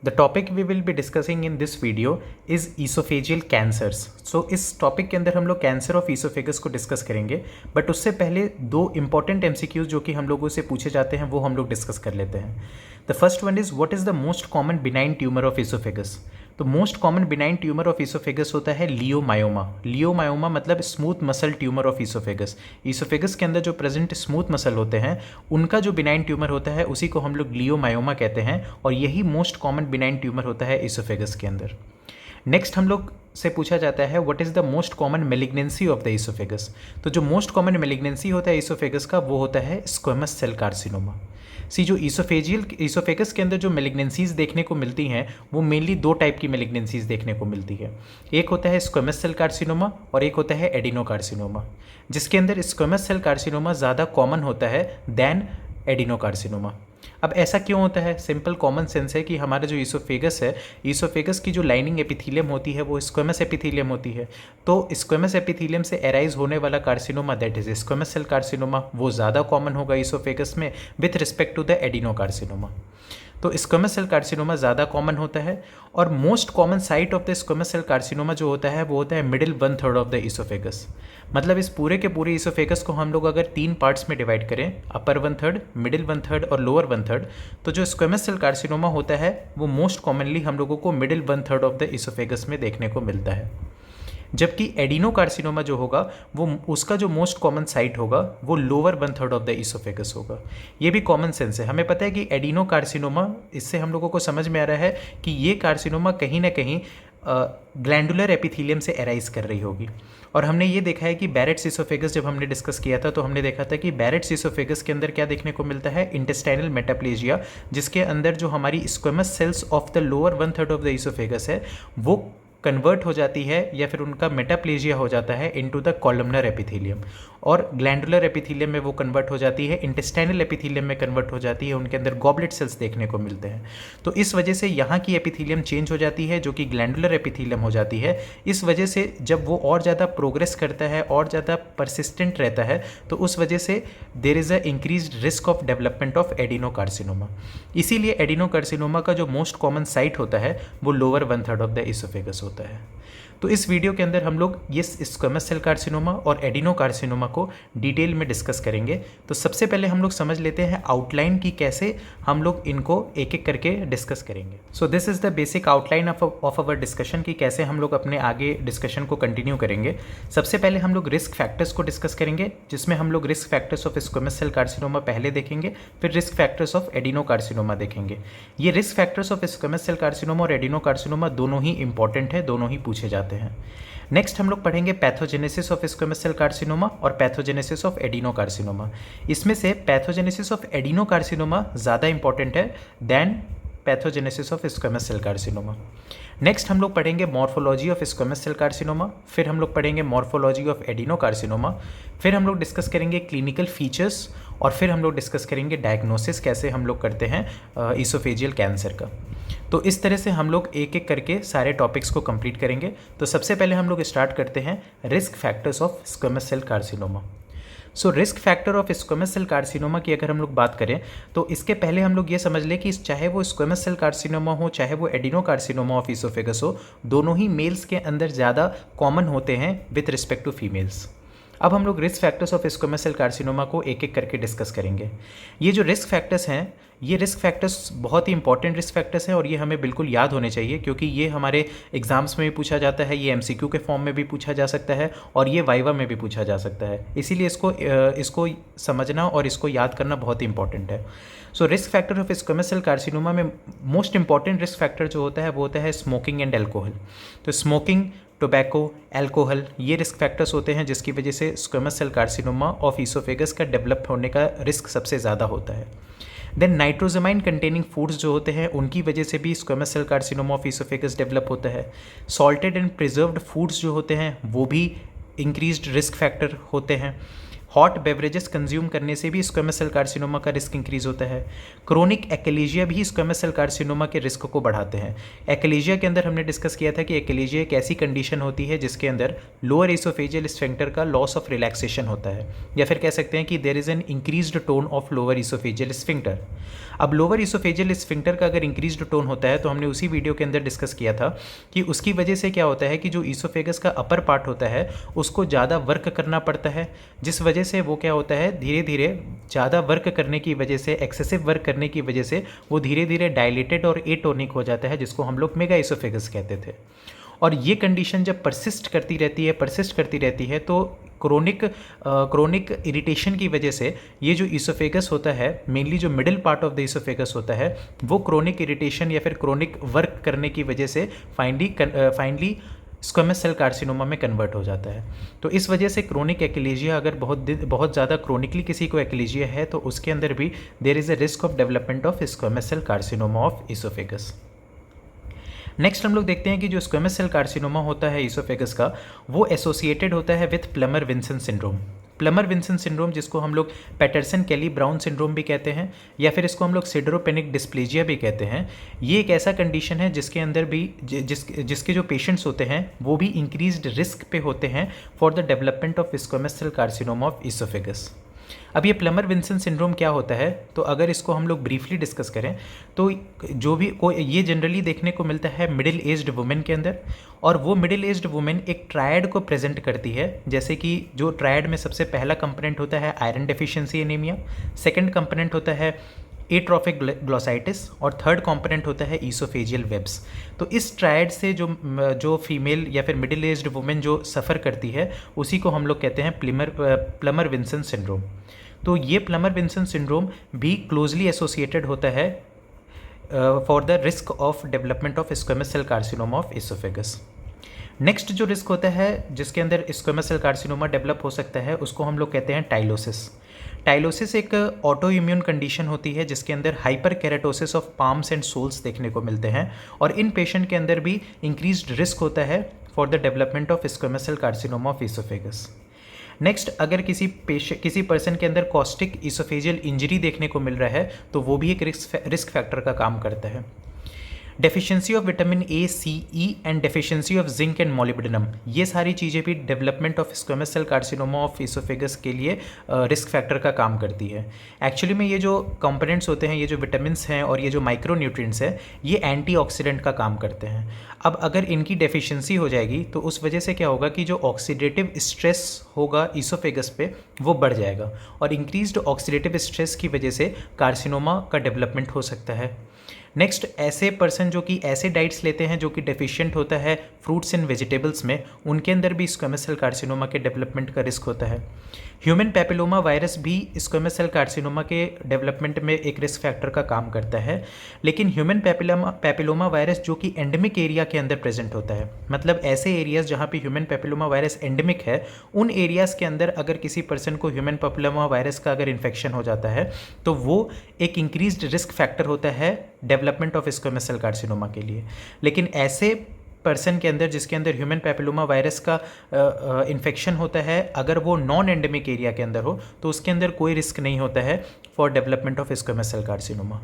The topic we will be discussing in this video is esophageal cancers. So इस topic के अंदर हम लोग कैंसर ऑफ ईसोफेगस को डिस्कस करेंगे, बट उससे पहले दो इंपॉर्टेंट एमसीक्यूज जो कि हम लोगों से पूछे जाते हैं वो हम लोग डिस्कस कर लेते हैं. The first one is what is the most common benign tumour of oesophagus. तो most common benign tumour of oesophagus होता है लियोमायोमा. लियोमायोमा मतलब smooth muscle tumour of oesophagus. Oesophagus के अंदर जो प्रेजेंट स्मूथ मसल होते हैं उनका जो बिनाइन ट्यूमर होता है उसी को हम लोग लियोमायोमा कहते हैं, और यही मोस्ट कॉमन बिनाइन ट्यूमर होता है ईसोफेगस के अंदर. नेक्स्ट हम लोग से पूछा जाता है what is the most common malignancy of the oesophagus. तो जो मोस्ट कॉमन मेलिग्नेंसी होता है ईसोफेगस का वो होता है स्क्वेमस सेल कार्सिनोमा. जो ईसोफेगस के अंदर जो मेलिग्नेंसीज देखने को मिलती हैं वो मेनली दो टाइप की मेलिग्नेंसीज देखने को मिलती है. एक होता है स्क्वेमस सेल कार्सिनोमा और एक होता है एडिनोकार्सिनोमा, जिसके अंदर स्क्वेमस सेल कार्सिनोमा ज़्यादा कॉमन होता है दैन एडिनोकार्सिनोमा. अब ऐसा क्यों होता है? सिंपल कॉमन सेंस है कि हमारा जो ईसोफेगस है, ईसोफेगस की जो लाइनिंग एपिथीलियम होती है वो स्क्वेमस एपिथीलियम होती है. तो स्क्वेमस एपिथीलियम से एराइज होने वाला carcinoma that is squamous cell carcinoma वो ज़्यादा कॉमन होगा ईसोफेगस में with respect to the adenocarcinoma. तो स्क्वेमस सेल कार्सिनोमा ज़्यादा कॉमन होता है, और most common site of the squamous cell carcinoma जो होता है वो होता है मिडिल 1/3 ऑफ द ईसोफेगस. मतलब इस पूरे के पूरे ईसोफेगस को हम लोग अगर 3 पार्ट्स में डिवाइड करें, अपर 1/3, मिडिल 1/3 और लोअर 1/3, तो जो स्क्वेमस सेल कार्सिनोमा होता है वो मोस्ट कॉमनली हम लोगों को मिडिल 1/3 ऑफ द ईसोफेगस में देखने को मिलता है. जबकि एडिनोकार्सिनोमा जो होगा वो उसका जो मोस्ट कॉमन साइट होगा वो लोअर 1/3 ऑफ द ईसोफेगस होगा. ये भी कॉमन सेंस है. हमें पता है कि एडिनोकार्सिनोमा, इससे हम लोगों को समझ में आ रहा है कि ये कार्सिनोमा कहीं ना कहीं ग्लैंडुलर एपिथीलियम से एराइज कर रही होगी. और हमने ये देखा है कि बैरेट्स ईसोफेगस जब हमने डिस्कस किया था तो हमने देखा था कि बैरेट्स ईसोफेगस के अंदर क्या देखने को मिलता है, इंटेस्टाइनल मेटाप्लेजिया, जिसके अंदर जो हमारी squamous cells of the lower 1/3 of the oesophagus है वो कन्वर्ट हो जाती है या फिर उनका मेटाप्लेजिया हो जाता है इनटू द कॉलमनर एपिथीलियम, और ग्लैंडुलर एपिथीलियम में वो कन्वर्ट हो जाती है, इंटेस्टाइनल एपिथीलियम में कन्वर्ट हो जाती है, उनके अंदर गॉबलेट सेल्स देखने को मिलते हैं. तो इस वजह से यहाँ की एपिथीलियम चेंज हो जाती है जो कि ग्लैंडुलर एपिथीलियम हो जाती है. इस वजह से जब वो और ज़्यादा प्रोग्रेस करता है और ज़्यादा परसिस्टेंट रहता है तो उस वजह से there is a increased risk of development of adenocarcinoma. इसीलिए एडिनोकार्सिनोमा का जो मोस्ट कॉमन साइट होता है वो लोअर 1/3 ऑफ द ईसोफेगस होता है. तो इस वीडियो के अंदर हम लोग ये स्क्वेमस सेल कार्सिनोमा और एडिनोकार्सिनोमा को डिटेल में डिस्कस करेंगे. तो सबसे पहले हम लोग समझ लेते हैं आउटलाइन की कैसे हम लोग इनको एक एक करके डिस्कस करेंगे. So this is the basic outline of our discussion की कैसे हम लोग अपने आगे डिस्कशन को कंटिन्यू करेंगे. सबसे पहले हम लोग रिस्क फैक्टर्स को डिस्कस करेंगे, जिसमें हम लोग risk factors of squamous cell carcinoma पहले देखेंगे, फिर रिस्क फैक्टर्स ऑफ एडिनोकार्सिनोमा देखेंगे. ये risk factors of squamous cell carcinoma और एडिनोकार्सिनोमा दोनों ही इंपॉर्टेंट है, दोनों ही पूछे जाते हैं. नेक्स्ट हम लोग पढ़ेंगे pathogenesis of squamous cell carcinoma और पैथोजेनेसिस ऑफ एडिनोकार्सिनोमा. इसमें से पैथोजेनेसिस ऑफ एडिनोकार्सिनोमा ज़्यादा इंपॉर्टेंट है than pathogenesis of squamous cell carcinoma. Next हम लोग पढ़ेंगे morphology of squamous cell carcinoma, फिर हम लोग पढ़ेंगे मॉर्फोलॉजी ऑफ एडिनोकार्सिनोमा, फिर हम लोग डिस्कस करेंगे क्लिनिकल फीचर्स, और फिर हम लोग डिस्कस करेंगे डायग्नोसिस कैसे हम लोग करते हैं ईसोफेजियल कैंसर का. तो इस तरह से हम लोग एक एक करके सारे टॉपिक्स को कंप्लीट करेंगे. तो सबसे पहले हम लोग स्टार्ट करते हैं risk factors of squamous cell carcinoma. So risk factor of squamous cell carcinoma की अगर हम लोग बात करें तो इसके पहले हम लोग ये समझ लें कि चाहे वो स्क्वेमस सेल कार्सिनोमा हो चाहे वो एडिनोकार्सिनोमा ऑफ ईसोफेगस हो, दोनों ही मेल्स के अंदर ज़्यादा कॉमन होते हैं विथ रिस्पेक्ट टू फीमेल्स. अब हम लोग risk factors of squamous cell carcinoma को एक एक करके डिस्कस करेंगे. ये जो रिस्क फैक्टर्स हैं, ये रिस्क फैक्टर्स बहुत ही इंपॉर्टेंट रिस्क फैक्टर्स हैं और ये हमें बिल्कुल याद होने चाहिए, क्योंकि ये हमारे एग्जाम्स में भी पूछा जाता है, ये एमसीक्यू के फॉर्म में भी पूछा जा सकता है और ये वाइवा में भी पूछा जा सकता है. इसीलिए इसको समझना और इसको याद करना बहुत ही इंपॉर्टेंट है. So risk factor of squamous cell carcinoma में मोस्ट इंपॉर्टेंट रिस्क फैक्टर जो होता है वो होता है स्मोकिंग एंड एल्कोहल. तो स्मोकिंग, टोबैको, अल्कोहल, ये रिस्क फैक्टर्स होते हैं जिसकी वजह से squamous cell carcinoma of oesophagus का डेवलप होने का रिस्क सबसे ज़्यादा होता है. देन नाइट्रोजमाइन कंटेनिंग फूड्स जो होते हैं उनकी वजह से भी squamous cell carcinoma of oesophagus develop होता है. सॉल्टेड एंड प्रिजर्व्ड फूड्स जो होते हैं वो भी इंक्रीज्ड रिस्क फैक्टर होते हैं. हॉट बेवरेजेस कंज्यूम करने से भी स्क्वेमस सेल कार्सिनोमा का रिस्क इंक्रीज होता है। क्रोनिक एक्लेजिया भी स्क्वेमस सेल कार्सिनोमा के रिस्क को बढ़ाते हैं। एक्लेजिया के अंदर हमने डिस्कस किया था कि एक्लेजिया एक ऐसी कंडीशन होती है जिसके अंदर लोअर इसोफेजियल स्फिंक्टर का लॉस ऑफ रिलैक्सेशन होता है, या फिर कह सकते हैं कि there is an increased tone of lower oesophageal sphincter. अब लोअर इसोफेजियल स्फिंक्टर का अगर इंक्रीज्ड टोन होता है तो हमने उसी वीडियो के अंदर डिस्कस किया था कि उसकी वजह से क्या होता है कि जो इसोफेगस का अपर पार्ट होता है उसको ज़्यादा वर्क करना पड़ता है, जिस वजह से वो क्या होता है धीरे धीरे ज़्यादा वर्क करने की वजह से, एक्सेसिव वर्क करने की वजह से वो धीरे धीरे डायलेटेड और एटोनिक हो जाता है, जिसको हम लोग मेगा इसोफेगस कहते थे। और ये कंडीशन जब परसिस्ट करती रहती है तो क्रोनिक इरिटेशन की वजह से ये जो इसोफेगस होता है, मेनली जो middle part of the oesophagus होता है, वो क्रोनिक इरिटेशन या फिर क्रोनिक वर्क करने की वजह से फाइनली स्क्वेमस सेल कार्सिनोमा में कन्वर्ट हो जाता है। तो इस वजह से क्रोनिक एक्लेजिया अगर बहुत ज़्यादा क्रोनिकली किसी को एक्लेजिया है तो उसके अंदर भी there is a risk of development of squamous cell carcinoma of oesophagus. Next हम लोग देखते हैं कि जो स्क्वेमस सेल कार्सिनोमा होता है इसोफेगस का, वो एसोसिएटेड होता है with Plummer Vinson syndrome. Plummer Vinson syndrome, जिसको हम लोग पैटरसन केली ब्राउन सिंड्रोम भी कहते हैं, या फिर इसको हम लोग सिडरोपेनिक डिस्प्लेजिया भी कहते हैं। ये एक ऐसा कंडीशन है जिसके अंदर भी जिसके जो पेशेंट्स होते हैं वो भी इंक्रीज्ड रिस्क पे होते हैं for the development of squamous cell carcinoma of oesophagus. अब ये प्लमर विंसन सिंड्रोम क्या होता है, तो अगर इसको हम लोग ब्रीफली डिस्कस करें तो जो भी ये जनरली देखने को मिलता है मिडिल एज्ड वुमेन के अंदर, और वो मिडिल एज्ड वुमेन एक ट्रायड को प्रेजेंट करती है। जैसे कि जो ट्रायड में सबसे पहला कंपोनेंट होता है iron deficiency anaemia, second component होता है एट्रोफिक ग्लोसाइटिस, और थर्ड कंपोनेंट होता है इसोफेजियल वेब्स। तो इस ट्रायड से जो फीमेल या फिर मिडिल एज्ड वुमेन जो सफ़र करती है उसी को हम लोग कहते हैं प्लमर विंसन सिंड्रोम। तो ये प्लमर विंसन सिंड्रोम भी क्लोजली एसोसिएटेड होता है for the risk of development of squamous cell carcinoma of oesophagus. Next जो रिस्क होता है जिसके अंदर स्क्वेमस सेल कार्सिनोमा डेवलप हो सकता है उसको हम लोग कहते हैं टाइलोसिस। टाइलोसिस एक ऑटो इम्यून कंडीशन होती है जिसके अंदर hyper keratosis of palms and soles देखने को मिलते हैं, और इन पेशेंट के अंदर भी इंक्रीज्ड रिस्क होता है for the development of squamous cell carcinoma of oesophagus. Next, अगर किसी पर्सन के अंदर कॉस्टिक इसोफेजियल इंजरी देखने को मिल रहा है तो वो भी एक रिस्क फैक्टर का काम करता है। Deficiency of vitamin A, C, E and deficiency of zinc and molybdenum, ये सारी चीज़ें भी development of squamous cell carcinoma of oesophagus के लिए रिस्क फैक्टर का काम करती है। एक्चुअली में ये जो कंपोनेंट्स होते हैं, ये जो विटामिन्स हैं और ये जो माइक्रो न्यूट्रिएंट्स हैं, ये एंटीऑक्सीडेंट का काम करते हैं। अब अगर इनकी डेफिशिएंसी हो जाएगी तो उस वजह से क्या होगा कि जो ऑक्सीडेटिव स्ट्रेस होगा इसोफेगस पे वो बढ़ जाएगा, और इंक्रीज्ड ऑक्सीडेटिव स्ट्रेस की वजह से कार्सिनोमा का डेवलपमेंट हो सकता है। नेक्स्ट, ऐसे पर्सन जो कि ऐसे डाइट्स लेते हैं जो कि डेफिशिएंट होता है फ्रूट्स एंड वेजिटेबल्स में, उनके अंदर भी स्क्वेमस सेल कार्सिनोमा के डेवलपमेंट का रिस्क होता है। ह्यूमन पैपिलोमा वायरस भी स्क्वेमस सेल कार्सिनोमा के डेवलपमेंट में एक रिस्क फैक्टर का काम करता है, लेकिन ह्यूमन पैपिलोमा वायरस जो कि एंडेमिक एरिया के अंदर प्रेजेंट होता है, मतलब ऐसे एरियाज़ जहाँ पे ह्यूमन पैपिलोमा वायरस एंडेमिक है, उन एरियाज़ के अंदर अगर किसी पर्सन को ह्यूमन पैपिलोमा वायरस का अगर इन्फेक्शन हो जाता है तो वो एक इंक्रीज्ड रिस्क फैक्टर होता है development of squamous cell carcinoma के लिए। लेकिन ऐसे पर्सन के अंदर जिसके अंदर ह्यूमन पैपिलोमा वायरस का इन्फेक्शन होता है, अगर वो नॉन एंडेमिक एरिया के अंदर हो तो उसके अंदर कोई रिस्क नहीं होता है for development of squamous cell carcinoma.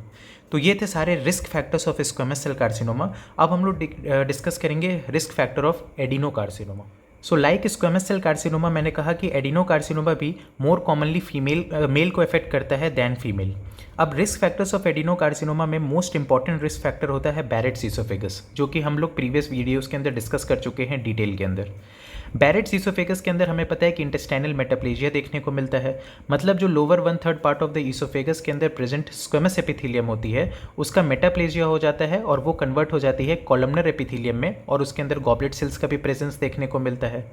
तो ये थे सारे risk factors of squamous cell carcinoma. अब हम लोग डिस्कस करेंगे risk factor of adeno carcinoma. So like squamous cell carcinoma, मैंने कहा कि एडिनो कार्सिनोमा भी मोर कॉमनली मेल को अफेक्ट करता है दैन फीमेल। अब risk factors of adeno carcinoma में मोस्ट इंपॉर्टेंट रिस्क फैक्टर होता है बैरेट्स इसोफेगस, जो कि हम लोग प्रीवियस वीडियोस के अंदर डिस्कस कर चुके हैं डिटेल के अंदर। बैरेट्स इसोफेगस के अंदर हमें पता है कि इंटेस्टाइनल मेटाप्लेजिया देखने को मिलता है, मतलब जो lower 1/3 part of the oesophagus के अंदर प्रेजेंट स्क्वेमस एपिथेलियम होती है उसका मेटाप्लेजिया हो जाता है और वो कन्वर्ट हो जाती है कॉलमनर एपिथेलियम में, और उसके अंदर गॉबलेट सेल्स का भी प्रेजेंस देखने को मिलता है।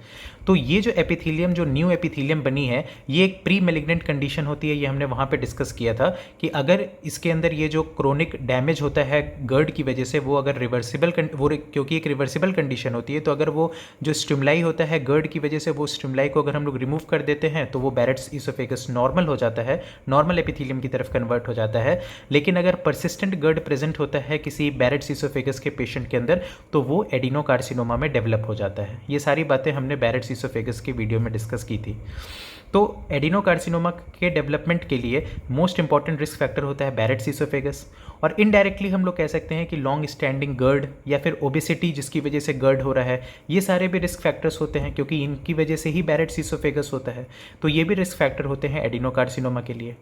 तो ये जो एपिथेलियम, जो न्यू एपिथेलियम बनी है, ये एक प्री मेलिग्नेंट कंडीशन होती है। ये हमने वहाँ पे डिस्कस किया था कि अगर इसके अंदर ये जो क्रोनिक डैमेज होता है गर्ड की वजह से, वो अगर रिवर्सिबल, वो क्योंकि एक रिवर्सिबल कंडीशन होती है, तो अगर वो जो स्टिमुलाई होता है गर्ड की वजह से, वो स्टिमुलाई को अगर हम लोग रिमूव कर देते हैं तो वो बैरेट्स इसोफेगस नॉर्मल हो जाता है, नॉर्मल एपिथेलियम की तरफ कन्वर्ट हो जाता है। लेकिन अगर परसिस्टेंट गर्ड प्रेजेंट होता है किसी बैरेट्स इसोफेगस के पेशेंट के अंदर तो वो एडिनो कार्सिनोमा में डेवलप हो जाता है। ये सारी बातें हमने बैरेट्स इसोफेगस की वीडियो में डिस्कस की थी। तो एडिनोकार्सिनोमा के डेवलपमेंट के लिए मोस्ट इंपॉर्टेंट रिस्क फैक्टर होता है बैरेट्स ईसोफेगस, और इनडायरेक्टली हम लोग कह सकते हैं कि लॉन्ग स्टैंडिंग गर्ड या फिर ओबेसिटी जिसकी वजह से गर्ड हो रहा है, ये सारे भी रिस्क फैक्टर्स होते हैं क्योंकि इनकी वजह से ही बैरेट्स ईसोफेगस होता है। तो ये भी रिस्क फैक्टर होते हैं एडिनोकार्सिनोमा के लिए।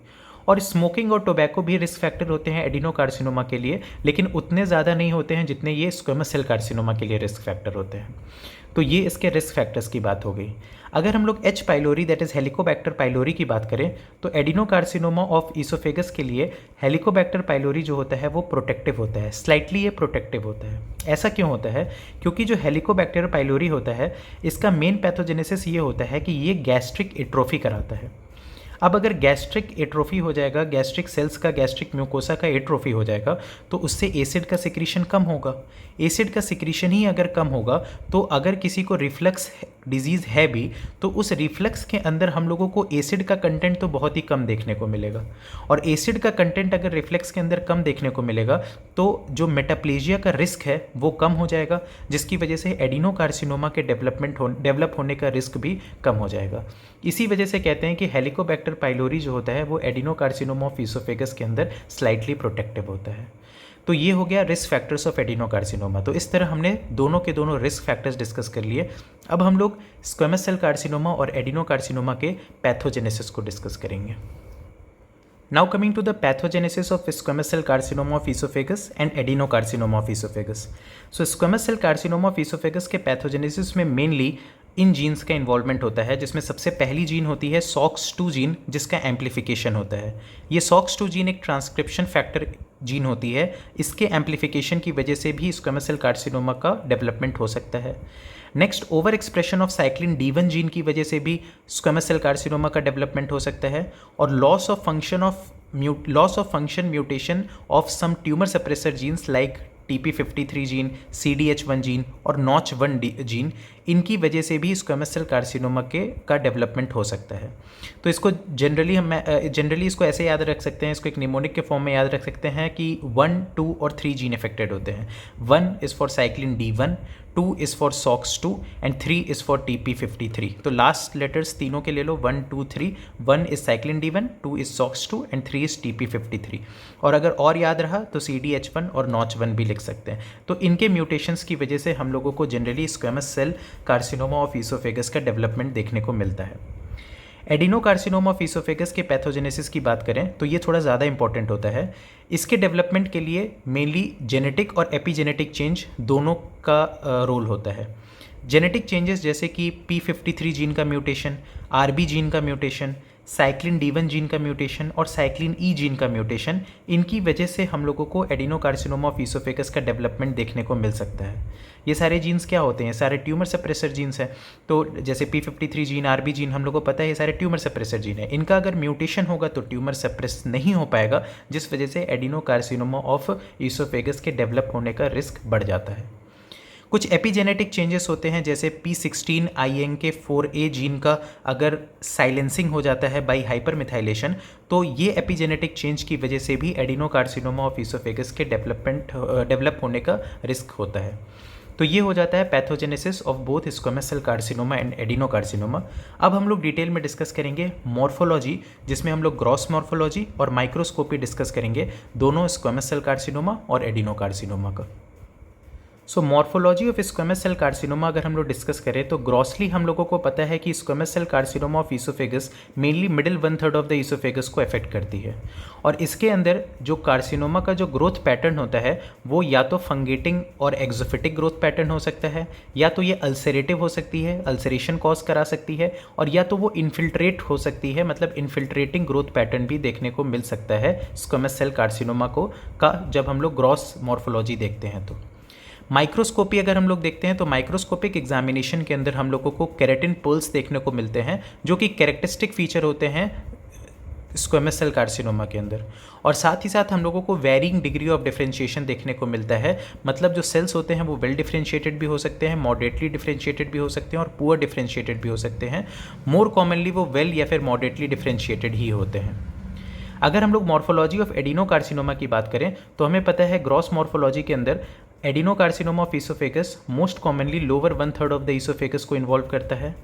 और स्मोकिंग और टोबैको भी रिस्क फैक्टर होते हैं एडिनोकार्सिनोमा के लिए, लेकिन उतने ज़्यादा नहीं होते हैं जितने ये स्क्वेमस सेल कार्सिनोमा के लिए रिस्क फैक्टर होते हैं। तो ये इसके रिस्क फैक्टर्स की बात हो गई। अगर हम लोग H pylori that is Helicobacter pylori की बात करें तो एडिनोकार्सिनोमा ऑफ ईसोफेगस के लिए हेलिकोबैक्टर पाइलोरी जो होता है वो प्रोटेक्टिव होता है, स्लाइटली ये प्रोटेक्टिव होता है। ऐसा क्यों होता है? क्योंकि जो हेलिकोबैक्टर पाइलोरी होता है इसका मेन पैथोजेनेसिस ये होता है कि ये गैस्ट्रिक एट्रोफी कराता है। अब अगर गैस्ट्रिक एट्रोफी हो जाएगा, गैस्ट्रिक सेल्स का, गैस्ट्रिक म्यूकोसा का एट्रोफी हो जाएगा तो उससे एसिड का सिक्रीशन कम होगा। एसिड का सिक्रीशन ही अगर कम होगा तो अगर किसी को रिफ्लक्स डिजीज़ है भी तो उस रिफ्लक्स के अंदर हम लोगों को एसिड का कंटेंट तो बहुत ही कम देखने को मिलेगा, और एसिड का कंटेंट अगर रिफ्लक्स के अंदर कम देखने को मिलेगा तो जो मेटाप्लेजिया का रिस्क है वो कम हो जाएगा, जिसकी वजह से एडिनोकार्सिनोमा के डेवलप होने का रिस्क भी कम हो जाएगा। इसी वजह से कहते हैं कि हेलिकोबैक्टर पाइलोरी जो होता है वो एडिनोकार्सिनोमा ऑफ ईसोफेगस के अंदर स्लाइटली प्रोटेक्टिव होता है। तो ये हो गया रिस्क फैक्टर्स ऑफ एडिनोकार्सिनोमा। तो इस तरह हमने दोनों के दोनों रिस्क फैक्टर्स डिस्कस कर लिए। अब हम लोग स्क्वेमस सेल कार्सिनोमा और एडिनोकार्सिनोमा के पैथोजेनेसिस को डिस्कस करेंगे। Now coming to the pathogenesis of squamous cell carcinoma of esophagus and adenocarcinoma of esophagus. So squamous cell carcinoma of esophagus के पैथोजेनेसिस में मेनली इन जीन्स का इन्वॉल्वमेंट होता है, जिसमें सबसे पहली जीन होती है SOX2 जीन जिसका एम्प्लीफिकेशन होता है। ये SOX2 जीन एक ट्रांसक्रिप्शन फैक्टर जीन होती है, इसके एम्प्लीफिकेशन की वजह से भी स्क्वेमस सेल कार्सिनोमा का डेवलपमेंट हो सकता है। Next, over expression of cyclin D1 gene की वजह से भी स्क्वेमस सेल कार्सिनोमा का डेवलपमेंट हो सकता है, और loss of function mutation of some tumour suppressor genes like TP53 gene, CDH1 gene और NOTCH1 जीन, इनकी वजह से भी स्क्वेमस सेल कार्सिनोमा का डेवलपमेंट हो सकता है। तो इसको जनरली इसको ऐसे याद रख सकते हैं, इसको एक निमोनिक के फॉर्म में याद रख सकते हैं कि 1, 2 और 3 जीन इफेक्टेड होते हैं। 1 is for cyclin D1, 2 is for SOX2 and 3 is for TP53। तो लास्ट लेटर्स तीनों के ले लो, 1, 2, 3। 1 is cyclin D1, 2 is SOX2 and 3 is TP53। और अगर और याद रहा तो CDH1 और NOTCH1 भी लिख सकते हैं। तो इनके म्यूटेशंस की वजह से हम लोगों को generally squamous cell carcinoma of oesophagus का डेवलपमेंट देखने को मिलता है। एडिनोकार्सिनोमा ऑफ ईसोफेगस के पैथोजेनेसिस की बात करें तो ये थोड़ा ज़्यादा इंपॉर्टेंट होता है। इसके डेवलपमेंट के लिए मेनली जेनेटिक और एपिजेनेटिक चेंज दोनों का रोल होता है। जेनेटिक चेंजेस जैसे कि P53 जीन का म्यूटेशन, RB जीन का म्यूटेशन, साइक्लिन D1 जीन का म्यूटेशन और साइक्लिन E जीन का म्यूटेशन, इनकी वजह से हम लोगों को एडिनोकार्सिनोमा ऑफ ईसोफेगस का डेवलपमेंट देखने को मिल सकता है। ये सारे जीन्स क्या होते हैं? सारे ट्यूमर सप्रेसर जीन्स हैं। तो जैसे P53 जीन, RB जीन हम लोग को पता है ये सारे ट्यूमर सप्रेसर जीन है। इनका अगर म्यूटेशन होगा तो ट्यूमर सप्रेस नहीं हो पाएगा, जिस वजह से एडिनोकार्सिनोमा ऑफ ईसोफेगस के डेवलप होने का रिस्क बढ़ जाता है। कुछ एपिजेनेटिक चेंजेस होते हैं जैसे P16INK4A जीन का अगर साइलेंसिंग हो जाता है बाई हाइपरमिथाइलेशन, तो ये एपिजेनेटिक चेंज की वजह से भी एडिनोकार्सिनोमा ऑफ ईसोफेगस के डेवलप होने का रिस्क होता है। तो ये हो जाता है pathogenesis of both squamous cell carcinoma and adenocarcinoma. अब हम लोग डिटेल में डिस्कस करेंगे मॉर्फोलॉजी, जिसमें हम लोग ग्रॉस मॉर्फोलॉजी और माइक्रोस्कोपी डिस्कस करेंगे दोनों स्क्वेमस सेल कार्सिनोमा और एडिनोकार्सिनोमा का। So morphology of squamous cell carcinoma अगर हम लोग डिस्कस करें तो ग्रॉसली हम लोगों को पता है कि squamous cell carcinoma of oesophagus mainly middle 1/3 of the oesophagus को अफेक्ट करती है, और इसके अंदर जो कार्सिनोमा का जो ग्रोथ पैटर्न होता है वो या तो फंगेटिंग और एक्सोफिटिक ग्रोथ पैटर्न हो सकता है, या तो ये अल्सरेटिव हो सकती है, अल्सरेशन कॉज करा सकती है, और या तो वो इन्फिल्ट्रेट हो सकती है, मतलब इन्फिल्ट्रेटिंग ग्रोथ पैटर्न भी देखने को मिल सकता है स्क्वेमस सेल कार्सिनोमा का जब हम लोग ग्रॉस मॉर्फोलॉजी देखते हैं। तो माइक्रोस्कोपी अगर हम लोग देखते हैं तो माइक्रोस्कोपिक एग्जामिनेशन के अंदर हम लोगों को केराटिन पोल्स देखने को मिलते हैं, जो कि कैरेक्टरिस्टिक फीचर होते हैं स्क्वेमस सेल कार्सिनोमा के अंदर। और साथ ही साथ हम लोगों को वेरिंग डिग्री ऑफ डिफरेंशिएशन देखने को मिलता है, मतलब जो सेल्स होते हैं वो वेल डिफरेंशिएटेड भी हो सकते हैं, मॉडरेटली डिफरेंशिएटेड भी हो सकते हैं और पुअर डिफरेंशिएटेड भी हो सकते हैं। मोर कॉमनली वो वेल या फिर मॉडरेटली डिफरेंशिएटेड ही होते हैं। अगर हम लोग मॉर्फोलॉजी ऑफ एडिनोकार्सिनोमा की बात करें तो हमें पता है ग्रॉस मॉर्फोलॉजी के अंदर adenocarcinoma of oesophagus most commonly lower 1/3 of the oesophagus को इन्वॉल्व करता है,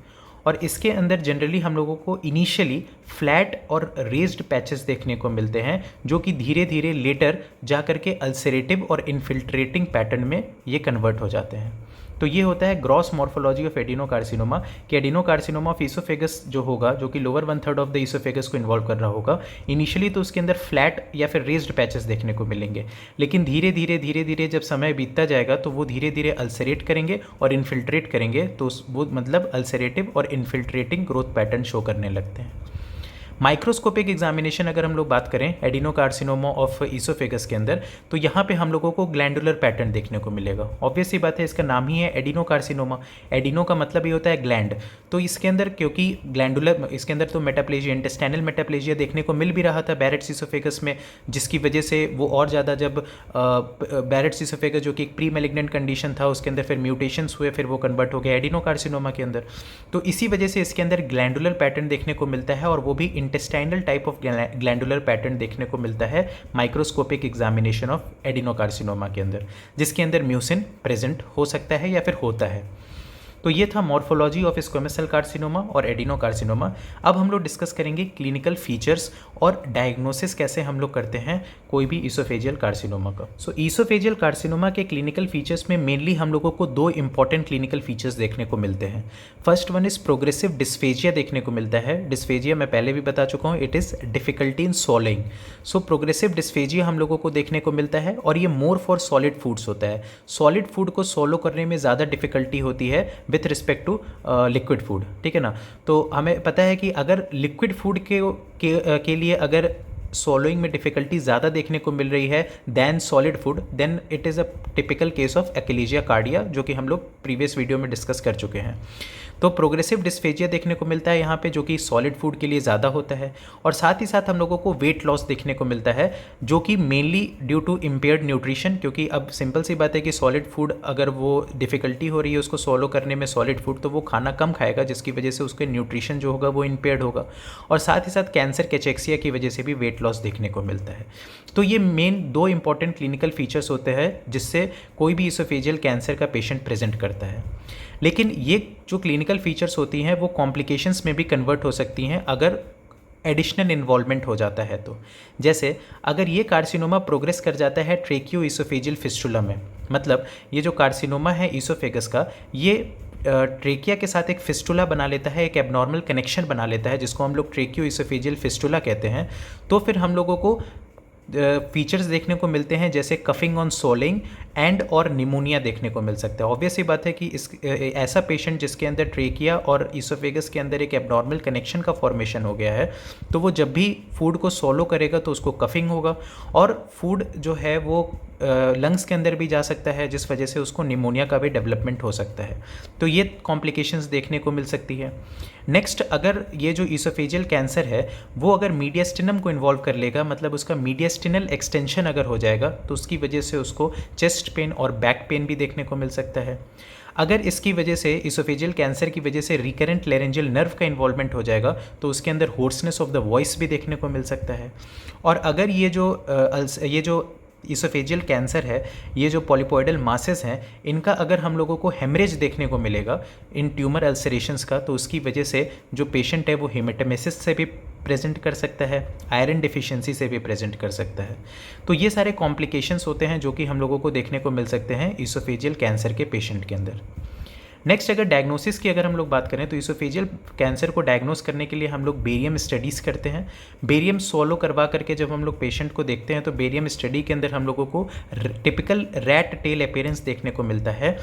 और इसके अंदर जनरली हम लोगों को इनिशियली फ्लैट और रेज्ड पैचेस देखने को मिलते हैं, जो कि धीरे धीरे लेटर जा करके अल्सरेटिव और इन्फिल्ट्रेटिंग पैटर्न में ये कन्वर्ट हो जाते हैं। तो ये होता है ग्रॉस मॉर्फोलॉजी ऑफ एडिनोकार्सिनोमा कि एडिनोकार्सिनोमा ऑफ ईसोफेगस जो होगा, जो कि लोअर 1/3 ऑफ द ईसोफेगस को इन्वॉल्व कर रहा होगा, इनिशियली तो उसके अंदर फ्लैट या फिर रेज्ड पैचेस देखने को मिलेंगे, लेकिन धीरे धीरे जब समय बीतता जाएगा तो वो धीरे धीरे अल्सरेट करेंगे और इन्फिल्ट्रेट करेंगे, तो वो मतलब अल्सरेटिव और इन्फिल्ट्रेटिंग ग्रोथ पैटर्न शो करने लगते हैं। माइक्रोस्कोपिक एग्जामिनेशन अगर हम लोग बात करें एडिनोकार्सिनोमा ऑफ ईसोफेगस के अंदर, तो यहाँ पे हम लोगों को ग्लैंडुलर पैटर्न देखने को मिलेगा। ऑब्वियस सी बात है, इसका नाम ही है एडिनोकार्सिनोमा। एडिनो का मतलब ये होता है ग्लैंड, तो इसके अंदर क्योंकि ग्लैंडुलर, इसके अंदर तो मेटाप्लेजिया, इंटेस्टाइनल मेटाप्लेजिया देखने को मिल भी रहा था बैरेट्स ईसोफेगस में, जिसकी वजह से वो और ज़्यादा, जब बैरेट्स ईसोफेगस जो कि एक प्री मैलिग्नेंट कंडीशन था, उसके अंदर फिर म्यूटेशंस हुए, फिर वो कन्वर्ट हो गया एडिनोकार्सिनोमा के अंदर। तो इसी वजह से इसके अंदर ग्लैंडुलर पैटर्न देखने को मिलता है, और वो भी intestinal type of glandular pattern देखने को मिलता है माइक्रोस्कोपिक एग्जामिनेशन ऑफ एडिनोकार्सिनोमा के अंदर, जिसके अंदर म्यूसिन प्रेजेंट हो सकता है या फिर होता है। तो ये था morphology of squamous cell carcinoma और एडिनोकार्सिनोमा। अब हम लोग डिस्कस करेंगे क्लिनिकल फीचर्स और डायग्नोसिस कैसे हम लोग करते हैं कोई भी ईसोफेजियल कार्सिनोमा का। सो ईसोफेजियल कार्सिनोमा के क्लिनिकल फीचर्स में मेनली हम लोगों को दो इंपॉर्टेंट क्लिनिकल फीचर्स देखने को मिलते हैं। First one is progressive dysphagia देखने को मिलता है। डिस्फेजिया मैं पहले भी बता चुका हूँ, it is difficulty in swallowing. So progressive dysphagia हम लोगों को देखने को मिलता है, और ये मोर फॉर सॉलिड फूड्स होता है। सॉलिड फूड को सोलो करने में ज़्यादा डिफिकल्टी होती है with respect to liquid food, ठीक है ना। तो हमें पता है कि अगर लिक्विड फूड के लिए अगर swallowing में डिफिकल्टी ज़्यादा देखने को मिल रही है than solid food, then it is a typical case of achalasia cardia, जो कि हम लोग प्रीवियस वीडियो में डिस्कस कर चुके हैं। तो प्रोग्रेसिव डिस्फेजिया देखने को मिलता है यहाँ पे, जो कि सॉलिड फूड के लिए ज़्यादा होता है, और साथ ही साथ हम लोगों को वेट लॉस देखने को मिलता है, जो कि mainly due to impaired nutrition, क्योंकि अब सिंपल सी बात है कि सॉलिड फूड अगर वो डिफ़िकल्टी हो रही है उसको सॉलो करने में सॉलिड फूड, तो वो खाना कम खाएगा, जिसकी वजह से उसके न्यूट्रिशन जो होगा वो इम्पेयर्ड होगा, और साथ ही साथ कैंसर कैचेक्सिया की वजह से भी वेट लॉस देखने को मिलता है। तो ये मेन दो इंपॉर्टेंट क्लिनिकल फीचर्स होते हैं जिससे कोई भी ईसोफेजियल कैंसर का पेशेंट प्रेजेंट करता है। लेकिन ये जो क्लिनिकल फीचर्स होती हैं वो कॉम्प्लिकेशंस में भी कन्वर्ट हो सकती हैं अगर एडिशनल इन्वॉल्वमेंट हो जाता है। तो जैसे अगर ये कार्सिनोमा प्रोग्रेस कर जाता है ट्रेकियो ईसोफेजियल फिस्टुला में, मतलब ये जो कार्सिनोमा है ईसोफेगस का, ये ट्रेकिया के साथ एक फिस्टुला बना लेता है, एक एबनॉर्मल कनेक्शन बना लेता है, जिसको हम लोग ट्रेकियो ईसोफेजियल फिस्टुला कहते हैं। तो फिर हम लोगों को फीचर्स देखने को मिलते हैं जैसे कफिंग ऑन सोलिंग एंड और निमोनिया देखने को मिल सकता है। ऑब्वियस ही बात है कि इस ऐसा पेशेंट जिसके अंदर ट्रेकिया और ईसोफेगस के अंदर एक एबनॉर्मल कनेक्शन का फॉर्मेशन हो गया है, तो वो जब भी फूड को सोलो करेगा तो उसको कफिंग होगा, और फूड जो है वो लंग्स के अंदर भी जा सकता है, जिस वजह से उसको निमोनिया का भी डेवलपमेंट हो सकता है। तो ये कॉम्प्लिकेशंस देखने को मिल सकती है। नेक्स्ट, अगर ये जो ईसोफेजियल कैंसर है वो अगर मीडियास्टिनम को इन्वॉल्व कर लेगा, मतलब उसका मीडियास्टिनल एक्सटेंशन अगर हो जाएगा, तो उसकी वजह से उसको चेस्ट पेन और बैक पेन भी देखने को मिल सकता है। अगर इसकी वजह से ईसोफेजियल कैंसर की वजह से रिकरेंट लैरिंजियल नर्व का इन्वॉल्वमेंट हो जाएगा, तो उसके अंदर होर्सनेस ऑफ द वॉइस भी देखने को मिल सकता है। और अगर ये जो ईसोफेजियल कैंसर है, ये जो पॉलीपॉइडल मासेस हैं, इनका अगर हम लोगों को हेमरेज देखने को मिलेगा इन ट्यूमर अल्सरेशंस का, तो उसकी वजह से जो पेशेंट है वो हेमेटोमेसिस से भी प्रेजेंट कर सकता है, आयरन डिफिशिएंसी से भी प्रेजेंट कर सकता है। तो ये सारे कॉम्प्लिकेशंस होते हैं जो कि हम लोगों को देखने को मिल सकते हैं ईसोफेजियल कैंसर के पेशेंट के अंदर। नेक्स्ट, अगर डायग्नोसिस की अगर हम लोग बात करें, तो ईसोफेजियल कैंसर को डायग्नोस करने के लिए हम लोग बेरियम स्टडीज़ करते हैं। बेरियम सोलो करवा करके जब हम लोग पेशेंट को देखते हैं, तो बेरियम स्टडी के अंदर हम लोगों को टिपिकल रैट टेल अपीयरेंस देखने को मिलता है,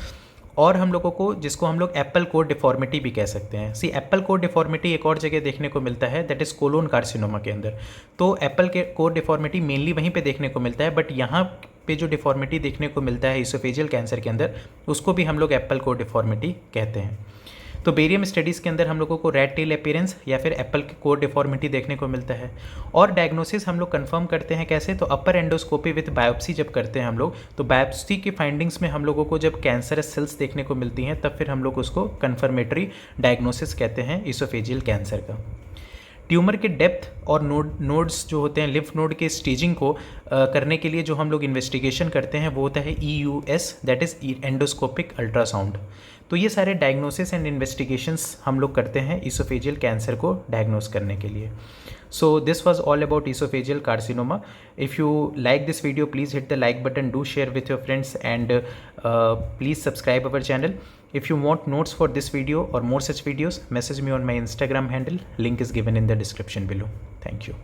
और हम लोगों को, जिसको हम लोग एप्पल कोर डिफॉर्मिटी भी कह सकते हैं। एप्पल कोर डिफॉर्मिटी एक और जगह देखने को मिलता है, दैट इज़ कोलोन कार्सिनोमा के अंदर। तो एप्पल के कोर डिफॉर्मिटी मेनली वहीं पे देखने को मिलता है, बट यहाँ पे जो डिफॉर्मिटी देखने को मिलता है ईसोफेजियल कैंसर के अंदर, उसको भी हम लोग एप्पल कोर डिफॉर्मिटी कहते हैं। तो बेरियम स्टडीज़ के अंदर हम लोगों को रैट टेल अपीयरेंस या फिर एप्पल कोर डिफॉर्मिटी देखने को मिलता है। और डायग्नोसिस हम लोग कंफर्म करते हैं कैसे, तो अपर एंडोस्कोपी विथ बायोप्सी जब करते हैं हम लोग, तो बायोप्सी की फाइंडिंग्स में हम लोगों को जब कैंसरस सेल्स देखने को मिलती हैं, तब फिर हम लोग उसको कन्फर्मेटरी डायग्नोसिस कहते हैं ईसोफेजियल कैंसर का। ट्यूमर के डेप्थ और नोड्स जो होते हैं, लिम्फ नोड के स्टेजिंग को करने के लिए जो हम लोग इन्वेस्टिगेशन करते हैं वो होता है EUS, that is endoscopic ultrasound. तो ये सारे डायग्नोसिस एंड इन्वेस्टिगेशंस हम लोग करते हैं ईसोफेजियल कैंसर को डायग्नोस करने के लिए. So this was all about esophageal carcinoma. If you like this video, please hit the like button, do share with your friends, and please subscribe our channel. If you want notes for this video or more such videos, message me on my Instagram handle. Link is given in the description below. Thank you.